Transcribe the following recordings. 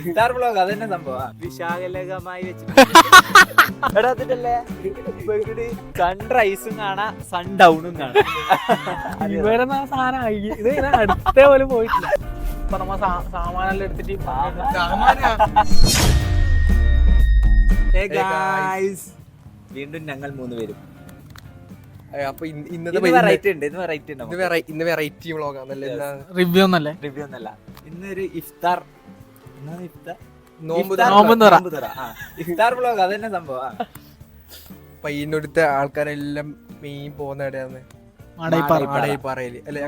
ഇഫ്താർ vlog അതന്നെ സംഭവം വിശാലമായി വെച്ചിട്ട് സൺറൈസും കാണാം സൺഡൗണും കാണാം. ഇവരെന്നാ സാധനം ഇത് അടുത്തേ പോലെ പോയിട്ടില്ല. ഇപ്പൊ നമ്മ സാമാനെല്ലാം എടുത്തിട്ട് വീണ്ടും ഞങ്ങൾ 3 പേരും. അപ്പൊ ഇന്ന് വെറൈറ്റി വ്ളോഗാണല്ലേ, റിവ്യൂ ഒന്നല്ലേ? റിവ്യൂ ഒന്നല്ല, ഇന്നൊരു ഇഫ്താർ ഇഫ്താർ വ്ളോഗ് അതന്നെ സംഭവം. പയ്യന്നൂരത്തെ ആൾക്കാരെല്ലാം മെയിൻ പോകുന്ന ഇടയാണ് മാടായിപ്പാറയില് അല്ലെ,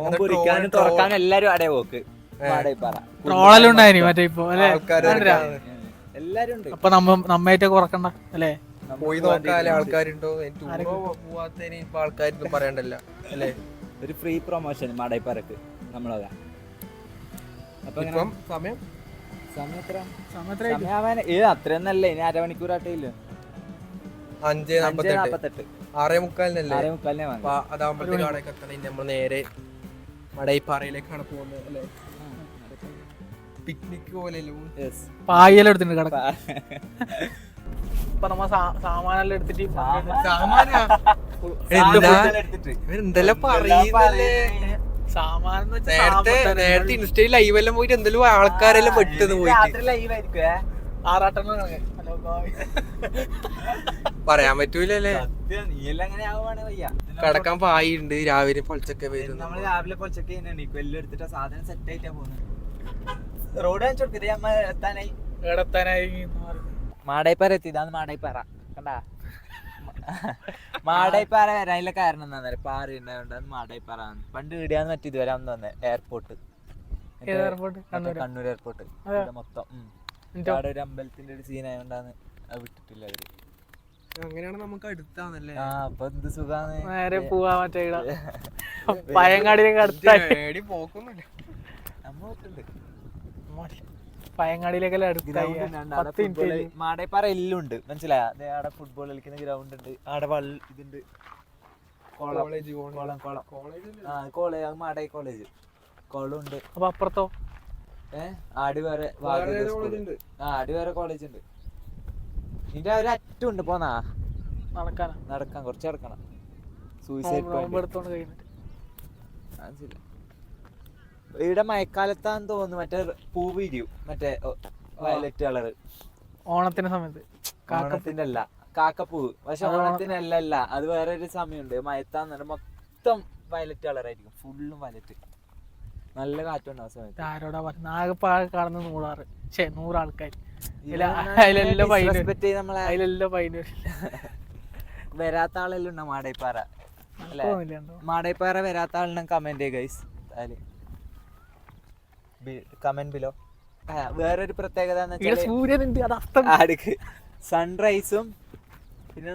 തുറക്കാനും എല്ലാരും അടേ പോക്ക്. ട്രോളലുണ്ടായിനി മറ്റേ ഇപ്പൊ എല്ലാരും ഉണ്ട്. അപ്പൊ നമ്മേറ്റ കുറക്കണ്ട അല്ലേ? പോയി നോക്കാല്ലേ ആൾക്കാരുണ്ടോ? പോവാത്തതിന് ഇപ്പൊ ആൾക്കാരൊന്നും പറയണ്ടല്ലോ അല്ലേ? ഒരു ഫ്രീ പ്രൊമോഷൻ മാടായിപ്പാറക്ക് നമ്മളതാ. അപ്പൊ സമയം അത്രയൊന്നല്ല, ഇനി അരമണിക്കൂറായിട്ടേ ഇല്ല. 5:48 6:45 അതാകുമ്പോഴത്തേക്ക് നമ്മൾ നേരെ മടൈപ്പാറയിലേക്കാണ് പോകുന്നത് അല്ലേ? പിക്നിക് പോലെയല്ലോ, പായെല്ലാം എടുത്തിട്ട് കിടക്ക. ഇപ്പൊ നമ്മ സാമാനെല്ലാം എടുത്തിട്ട് എന്തെല്ലാം പറയുന്നല്ലേ. നേരത്തെ ഇൻസ്റ്റയിൽ ലൈവ് എല്ലാം പോയിട്ട് എന്തെങ്കിലും ആൾക്കാരെല്ലാം പെട്ടെന്ന് പോയിട്ട് പറയാൻ പറ്റൂലല്ലേ. കിടക്കാൻ പായുണ്ട്, രാവിലെ പൊളിച്ചൊക്കെ വരും. നമ്മള് രാവിലെ പൊളിച്ചൊക്കെ എല്ലാം എടുത്തിട്ട് സാധനം സെറ്റ് ആയിട്ടാ പോകുന്നത്. റോഡ് എത്താനായി മാടായിപ്പാറ എത്തി. ഇതാണ് മാടായിപ്പാറ, കണ്ടാ? മാടായിപ്പാറ വരാനുള്ള കാരണം എന്താ, പാറ ഉണ്ടായോണ്ട് മാടായിപ്പാറ. പണ്ട് ഇവിടെയാന്ന് മറ്റേ ഇതുവരെ വന്നു വന്നേ എയർപോർട്ട്, കണ്ണൂർ എയർപോർട്ട് മൊത്തം. അവിടെ ഒരു അമ്പലത്തിന്റെ ഒരു സീൻ ആയതുകൊണ്ടാണ് അത് വിട്ടിട്ടില്ല അവര്. അങ്ങനെയാണ് നമുക്ക് അടുത്താന്നല്ലേ. അപ്പൊ എന്ത് സുഖാണ്, നേരെ പോവാ. മറ്റേ പയങ്ങാടിയിലേക്ക് അടുത്തായി പോക്കൊന്നുമില്ല. പയങ്ങാടിയിലേക്കെല്ലാം മാടായിപ്പാറ എല്ലാം ഉണ്ട്, മനസ്സിലായ? അവിടെ ഫുട്ബോൾ കളിക്കുന്ന ഗ്രൗണ്ട് ഉണ്ട്, അവിടെ ഇതുണ്ട്, കോളേജ് മാടായി കോളേജ് കോളുണ്ട്. അപ്പൊ അപ്പുറത്തോ ആടി വേറെ ആടി വേറെ കോളേജ് ഉണ്ട്. ഇതിന്റെ ഒരു അറ്റുണ്ട് പോന്നാ നടക്കാൻ കുറച്ച് നടക്കണം. സൂയിസൈഡ് ഇവിടെ മഴക്കാലത്താന്ന് തോന്നുന്നു മറ്റേ പൂ വിരിയും, മറ്റേ വയലറ്റ് കളറ്. ഓണത്തിന്റെ സമയത്ത് ഓണത്തിന്റെ അല്ല, കാക്കപ്പൂവ്. പക്ഷെ ഓണത്തിനല്ല, അത് വേറെ ഒരു സമയമുണ്ട്. മഴത്താന്ന് മൊത്തം വയലറ്റ് കളറായിരിക്കും, ഫുള്ളും വയലറ്റ്. നല്ല കാറ്റുണ്ട് ആ സമയത്ത്. ആരോടാ പറഞ്ഞ ആകെ കാണുന്ന 100 ആൾക്കാർ. വരാത്ത ആളെല്ലാം ഉണ്ടോ മാടായിപ്പാറ? മാടായിപ്പാറ വരാത്ത ആളിനും കമന്റ് ഗൈസ്, കമന്റ് ബിലോ. വേറൊരു പ്രത്യേകത സൺറൈസും പിന്നെ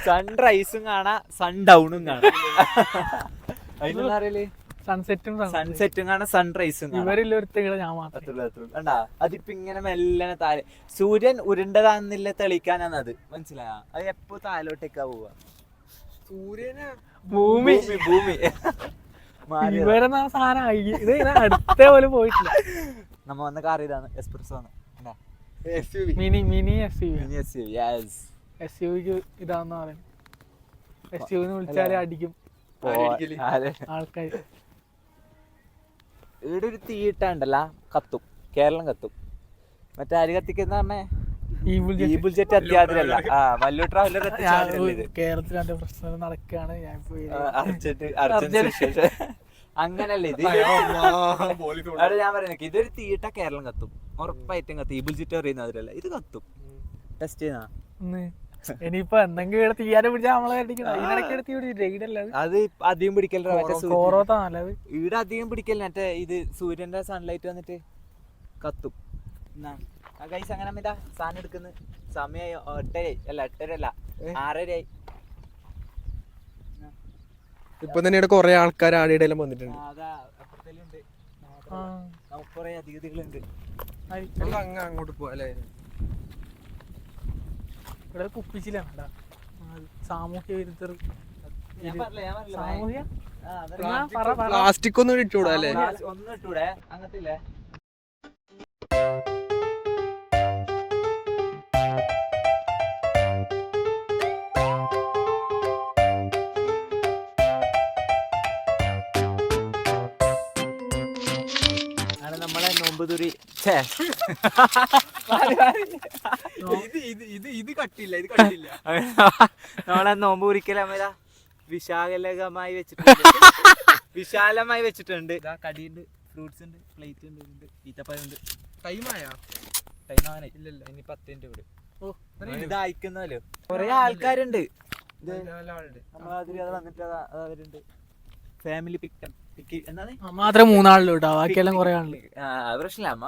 സൺറൈസും കാണാം സൺഡൗണും കാണാം. അതിനുള്ള അറിയില്ലേ? സൺസെറ്റും കാണാം സൺറൈസും കാണാം. അതിപ്പോ ഇങ്ങനെ മെല്ലനെ താഴെ സൂര്യൻ ഉരുണ്ടതാന്നില്ല തെളിക്കാനാണ് അത്, മനസ്സിലായ? അത് എപ്പോ താഴോട്ടേക്കാ പോവാ. സൂര്യന് ഭൂമി ഇവരെന്നാ സാധനം ഇത് അടുത്തേ പോലെ പോയിട്ടില്ല. നമ്മ വന്ന കാർ ഇതാണ്, എക്സ്പ്രസ് ആണ്. മിനി എസ് യു വിക്ക് ഇതാന്ന് പറയുന്നത്. എസ് യുവിന് വിളിച്ചാല് അടിക്കും ആൾക്കാർ. ഇവിടെ ഒരു തീയിട്ടാണ്ടല്ല കത്തും, കേരളം കത്തും. മറ്റേ അരി കത്തിക്കുന്ന പറഞ്ഞേ ഈബിൾ ജെറ്റ് അത്യാഗ്രഹമല്ല, വല്ലു ട്രാവലർ കേരളത്തിൽ രണ്ട് പ്രശ്നം നടക്കുകയാണ്. അങ്ങനല്ലേ ഇത്? അവിടെ ഞാൻ പറയുന്നത് ഇതൊരു തീയിട്ട കേരളം കത്തും, ഉറപ്പായിട്ടും കത്തും. ഈബിൾ ജെറ്റ് അറിയുന്ന അതിലല്ല, ഇത് കത്തും. ടെസ്റ്റ് ചെയ്യുന്ന ഇനിയിപ്പോ എന്തെങ്കിലും തീയാനെ പിടിച്ചാൽ നമ്മളെ അത് അധികം പിടിക്കല്ലോ. ഇവിടെ അധികം പിടിക്കല്ല, മറ്റേ ഇത് സൂര്യന്റെ സൺലൈറ്റ് വന്നിട്ട് കത്തും. ഗൈസ് അങ്ങനെ ഇതാ സാധനം എടുക്കുന്നു. സമയം 8:30 6:30 ഇപ്പൊ തന്നെ കൊറേ ആൾക്കാർ ആടിയിടെല്ലാം വന്നിട്ടുണ്ട്. കൊറേ അതിഥികളുണ്ട്. അങ്ങോട്ട് പോവാ അല്ലേ? ഇവിടെ കുപ്പിച്ചില്ല സാമൂഹ്യ വിരുദ്ധർ. പ്ലാസ്റ്റിക് ഒന്നും ഇട്ടുകൂടാ അല്ലേ? ഒന്നും ഇട്ടൂടെ അങ്ങനത്തില്ലേ? നമ്മളെ നോമ്പുതുരി ഇത് കട്ടില്ല, ഇത് കട്ടില്ല. നമ്മളെ നോമ്പ് കുറിക്കലമ്മ വിശാലമായി വെച്ചിട്ടുണ്ട്. വിശാലമായി വെച്ചിട്ടുണ്ട്. കടിയുണ്ട്, ഫ്രൂട്ട്സ് ഉണ്ട്, പ്ലേറ്റ് ഉണ്ട്, ഈത്തപ്പഴം ഉണ്ട്. ടൈമായാ? ടൈം ആവാനായി. ഇല്ലല്ലോ, ഇനി 10 മിനിറ്റ് കൂടി. ഇത് അയക്കുന്നല്ലോ കൊറേ ആൾക്കാരുണ്ട്. അവരുണ്ട്. ഫാമിലി പിക്ക് മാത്രമേ 3 ആളുള്ളൂ കേട്ടോ, ബാക്കിയെല്ലാം കുറെ ആളുണ്ട്. പ്രശ്നമില്ല അമ്മ.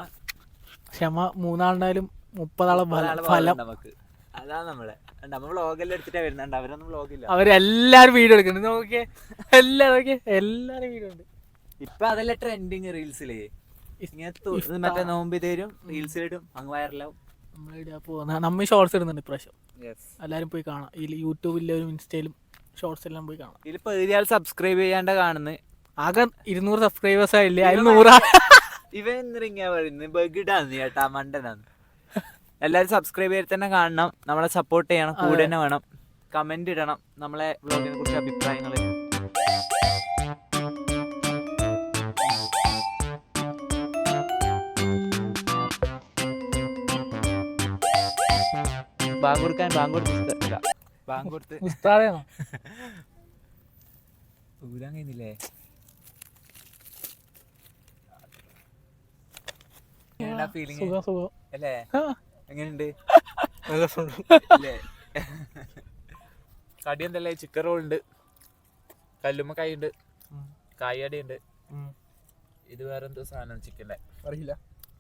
പക്ഷെ അമ്മ 3 ആളുണ്ടായാലും 30 ആളെ ഫലം നമുക്ക്. അതാണ് നമ്മ വ്ളോഗെല്ലാം എടുത്തിട്ടാ വരുന്നുണ്ട്. അവരൊന്നും വ്ളോഗില്ല. അവരെല്ലാരും വീഡിയോ എടുക്കുന്നുണ്ട്. നോക്കിയേ, എല്ലാരും വീഡിയോ ഉണ്ട്. ഇപ്പൊ അതല്ലേ ട്രെൻഡിങ് റീൽസില്. ഇങ്ങനത്തെ മറ്റേ നോമ്പ് തരും റീൽസിലിടും, അങ്ങ് വൈറലാവും. നമ്മ ഷോർട്സ് ഇടുന്നുണ്ട് ഇപ്രാവശ്യം. എല്ലാരും പോയി കാണാം. ഇതിൽ യൂട്യൂബിലും ഇൻസ്റ്റയിലും ഷോർട്സ് എല്ലാം പോയി കാണാം. ഇതിൽ 10 സബ്സ്ക്രൈബ് ചെയ്യാണ്ട് കാണുന്നത്. ആകെ 200 സബ്സ്ക്രൈബേഴ്സ് ആയില്ലേ, അതിൽ 100 ഇവൻ ഇങ്ങനെ പറയുന്നത് ബഗിഡാന്ന് ചേട്ടാ, മണ്ടനാന്ന്. എല്ലാവരും സബ്സ്ക്രൈബ് ചെയ്ത് തന്നെ കാണണം. നമ്മളെ സപ്പോർട്ട് ചെയ്യണം, കൂടെ തന്നെ വേണം. കമന്റ് ഇടണം നമ്മളെ വ്ളോഗിനെ കുറിച്ച് അഭിപ്രായങ്ങൾ. ബാങ്ക് കൊടുത്ത് ഊരാൻ കഴിയുന്നില്ലേ? അല്ലേ? എങ്ങനെയുണ്ട്? കടി എന്തല്ലേ? ചിക്കൻ റോൾ ഉണ്ട്, കല്ലുമ്മ കായ ഉണ്ട്, കായടി ഉണ്ട്. ഇത് വേറെ എന്തോ സാധനം ചിക്കൻ്റെ അറിയില്ല,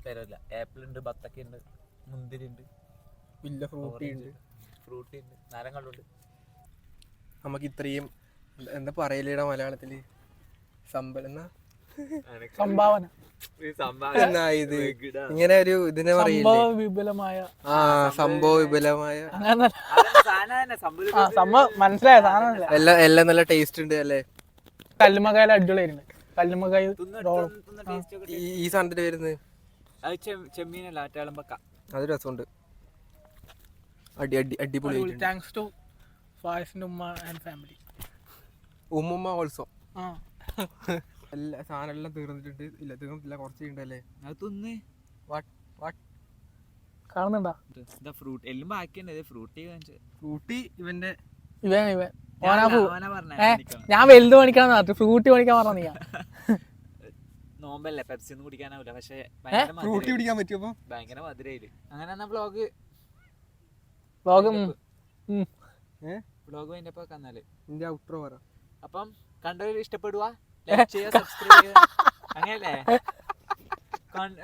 തരല്ല. ആപ്പിൾ ഉണ്ട്, ബത്തക്ക ഉണ്ട്, മുന്തിരി ഉണ്ട്, ഫ്രൂട്ടി ഉണ്ട്, നാരങ്ങളുണ്ട്. നമുക്ക് ഇത്രയും എന്താ പറയലേടാ മലയാളത്തില്? സംഭാവന ഇത് ഇങ്ങനെ ഒരു ഇതിനെ പറയില്ലേ? വിപുലമായ സംഭവ വിപുലമായ മനസ്സിലായ സാധനം. എല്ലാം നല്ല ടേസ്റ്റ് ഉണ്ട് അല്ലേ? കല്ലുമ്മക്കായ അടിപൊളിയായിരുന്നു. കല്ലുമ്മക്കായ ഈ സാധനത്തിന് വരുന്നത് ചെമ്മീനല്ല, അറ്റാളമ്പക്ക. അത് രസമുണ്ട്, അടിപൊളി. താങ്ക്സ് ടു ഫായിസിന്റെ ഉമ്മ ആൻഡ് ഫാമിലി. ഉമ്മ ഓൾസോ. എല്ലാ സാധനം എല്ലാം തീർന്നിട്ടുണ്ട്. ഇല്ല, തീർന്നിട്ടില്ല, കുറച്ച് ഉണ്ടല്ലേ. അത് തിന്ന് കാണുന്നുണ്ടാ? ഫ്രൂട്ട് എല്ലാം ബാക്കിയുണ്ട്. ഫ്രൂട്ടി ഇവന്റെ ഞാൻ വലുത് മേടിക്കണം പറഞ്ഞു, ഫ്രൂട്ടി മേടിക്കാൻ പറഞ്ഞ നീ. നോമ്പല്ലേ, പെപ്സി ഒന്നും കുടിക്കാനാവില്ല. പക്ഷെ ഫ്രൂട്ടി കുടിക്കാൻ പറ്റുമോ? ഭയങ്കര മധുരയില്. അങ്ങനെ വ്ളോഗ് അതിന്റെ ഒപ്പം കന്നാല് ഔട്ട്രോ പറ. അപ്പം കണ്ടവര് ഇഷ്ടപ്പെടുക, ലൈക്ക് ചെയ്യുക, സബ്സ്ക്രൈബ് ചെയ്യുക. അങ്ങനല്ലേ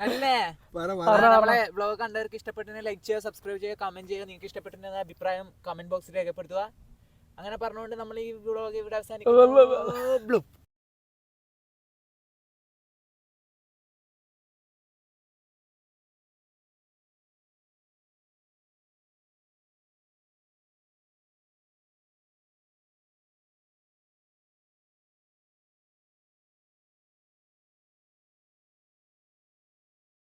അല്ലേ? നമ്മളെ വ്ളോഗ് കണ്ടവർക്ക് ഇഷ്ടപ്പെട്ടെങ്കിൽ ലൈക്ക് ചെയ്യുക, സബ്സ്ക്രൈബ് ചെയ്യുക, കമന്റ് ചെയ്യുക. നിങ്ങൾക്ക് ഇഷ്ടപ്പെട്ടെങ്കിൽ അഭിപ്രായം കമന്റ് ബോക്സിൽ രേഖപ്പെടുത്തുക. അങ്ങനെ പറഞ്ഞുകൊണ്ട് നമ്മൾ ഈ വ്ളോഗ് ഇവിടെ അവസാനിക്കുന്നു.